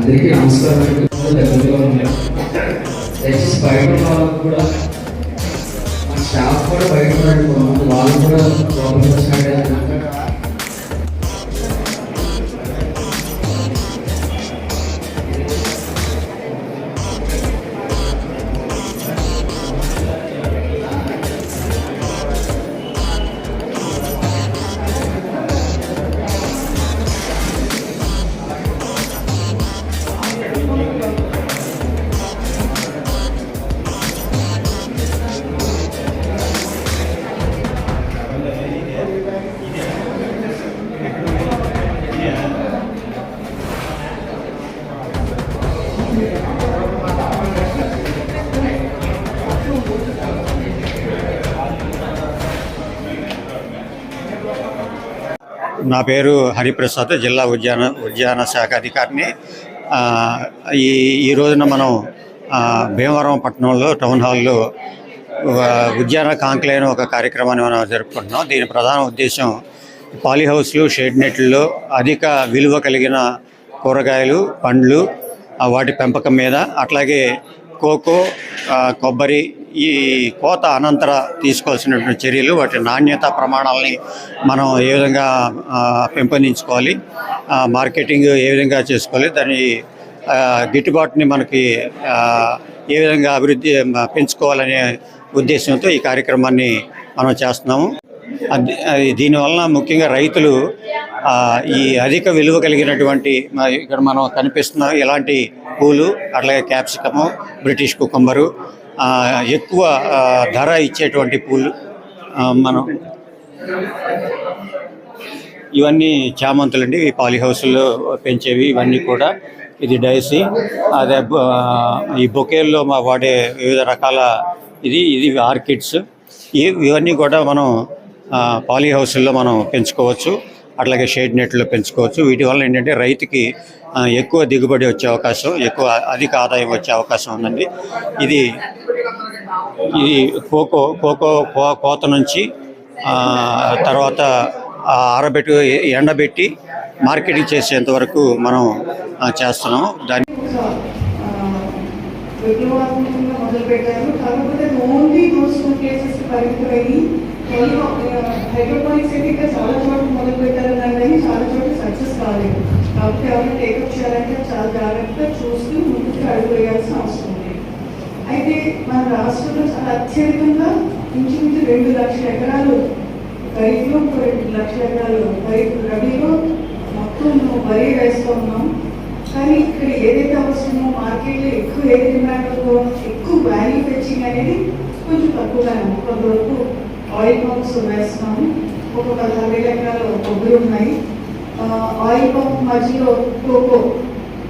అందరికీ నమస్కారం. దయచేసి బయట వాళ్ళకు కూడా మన స్టాఫ్ కూడా బయట వాళ్ళు కూడా ప్రాబ్లమ్ వచ్చినట్టు నా పేరు హరిప్రసాద్, జిల్లా ఉద్యాన శాఖ అధికారిని. ఈ రోజున మనం భీమవరం పట్టణంలో టౌన్ హాల్లో ఉద్యాన కాంక్లేవ్ ఒక కార్యక్రమాన్ని మనం జరుపుకుంటున్నాం. దీని ప్రధాన ఉద్దేశం పాలీహౌస్లు, షేడ్ నెట్లలో అధిక విలువ కలిగిన కూరగాయలు, పండ్లు, వాటి పెంపకం మీద, అట్లాగే కోకో, కొబ్బరి ఈ కోత అనంతర తీసుకోవాల్సినటువంటి చర్యలు, వాటి నాణ్యత ప్రమాణాలని మనం ఏ విధంగా పెంపొందించుకోవాలి, మార్కెటింగ్ ఏ విధంగా చేసుకోవాలి, దాని గిట్టుబాటుని మనకి ఏ విధంగా అభివృద్ధి పెంచుకోవాలనే ఉద్దేశంతో ఈ కార్యక్రమాన్ని మనం చేస్తున్నాము. దీనివలన ముఖ్యంగా రైతులు ఈ అధిక విలువ కలిగినటువంటి ఇక్కడ మనం కనిపిస్తున్న ఇలాంటి పూలు, అట్లాగే క్యాప్సికము, బ్రిటిష్ కుకుంబరు, ఎక్కువ ధర ఇచ్చేటువంటి పూలు, మనం ఇవన్నీ చామంతులండి, ఈ పాలీహౌస్లో పెంచేవి ఇవన్నీ కూడా. ఇది డైసీ, అదే ఈ బొకేల్లో వాడే వివిధ రకాల ఇది ఆర్కిడ్స్, ఇవన్నీ కూడా మనం పాలీహౌస్లో మనం పెంచుకోవచ్చు. అట్లాగే షేడ్ నెట్లో పెంచుకోవచ్చు. వీటి వల్ల ఏంటంటే రైతుకి ఎక్కువ దిగుబడి వచ్చే అవకాశం, అధిక ఆదాయం వచ్చే అవకాశం ఉందండి. ఇది కోకో కోత నుంచి తర్వాత ఎండబెట్టి మార్కెటింగ్ చేసేంత వరకు మనం చేస్తున్నాము. దాన్ని హైడ్రోపోనిక్స్ అయితే ఇక్కడ చాలా చోట్ల మొదలు పెట్టారన్నారు కానీ చాలా చోట్ల సక్సెస్ కాలేదు. కాబట్టి ఎవరైనా టేకప్ చేయాలంటే చాలా జాగ్రత్తగా చూస్తూ ముందుకు అడుగు వేయాల్సిన అవసరం ఉంది. అయితే మన రాష్ట్రంలో చాలా అత్యధికంగా ఇంచుమించు 2 లక్షల ఎకరాలు ఖరీఫ్లో, 2 లక్షల ఎకరాలు రబీలో మొత్తం వరి వేస్తూ ఉన్నాం. కానీ ఇక్కడ ఏదైతే అవసరమో మార్కెట్లో ఎక్కువ ఏది డిమాండ్ ఉందో, ఎక్కువ వాల్యూ ఫెచ్చింగ్ అనేది కొంచెం తక్కువగానే ఉంది. కొంతవరకు ఆయిల్ పంప్స్ వేస్తున్నాము. ఒక 16,000 ఎకరాలు కొబ్బరి ఉన్నాయి. ఆయిల్ పంప్ మధ్యలో కోకో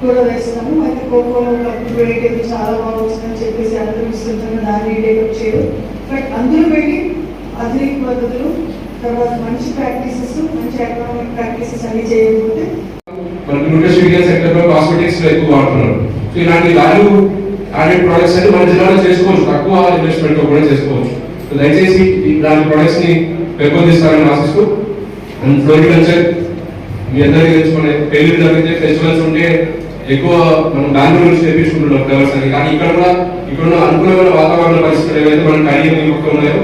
కూడా వేస్తున్నాము. అయితే కోకోలో రేట్ చాలా బాగా వస్తుందని చెప్పేసి అందరూ ఇస్తుంటారు, దాన్ని రేట్ వచ్చేది. బట్ అందులో వెళ్ళి ఆధునిక పద్ధతులు, తర్వాత మంచి ప్రాక్టీసెస్, మంచి ఎకనామిక్ ప్రాక్టీసెస్ అన్ని చేయకపోతే మనకి న్యూట్రిషన్ సెక్టర్ లో కాస్మెటిక్స్ లో ఎక్కువ వాడుతున్నారు. సో ఇలాంటి వాల్యూ యాడెడ్ ప్రొడక్ట్స్ అన్ని మన జిల్లాలో చేసుకోవచ్చు, తక్కువ ఇన్వెస్ట్మెంట్ తో కూడా చేసుకోవచ్చు. దయచేసి ఇలాంటి ప్రొడక్ట్స్ ని పెంపొందిస్తారని ఆశిస్తూ, అండ్ ఫ్లోరికల్చర్ మీ అందరికీ తెలుసుకునే పెళ్లి జరిగితే ఫెస్టివల్స్ ఉంటే ఎక్కువ మనం బెంగళూరు నుంచి తెప్పించుకుంటున్నాం ఫ్లవర్స్ అని. కానీ ఇక్కడ కూడా అనుకూలమైన వాతావరణ పరిస్థితులు ఏవైతే మనకి కలిగి ఉన్నాయో